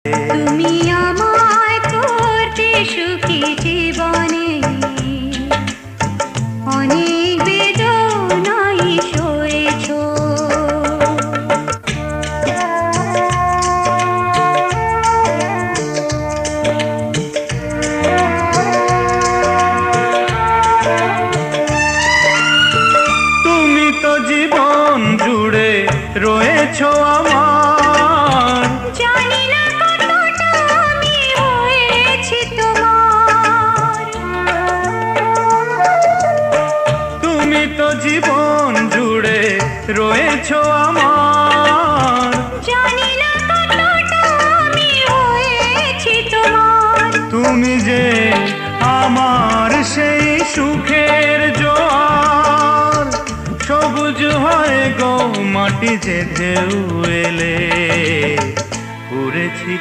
তুমি আমায় করতে সুখী জীবনে অনেক বেদনাই সয়েছো। তুমি তো জীবন জুড়ে রয়েছো আমার, জানি না কতটা আমি হয়েছি তোমার। তুমি তো জীবন জুড়ে রয়েছো আমার, জানি না কতটা আমি হয়েছি তোমার। তুমি যে আমার সেই সুখের জোয়ার, সবুজ হয় গো মাটি যে ঢেউ এলে, করেছি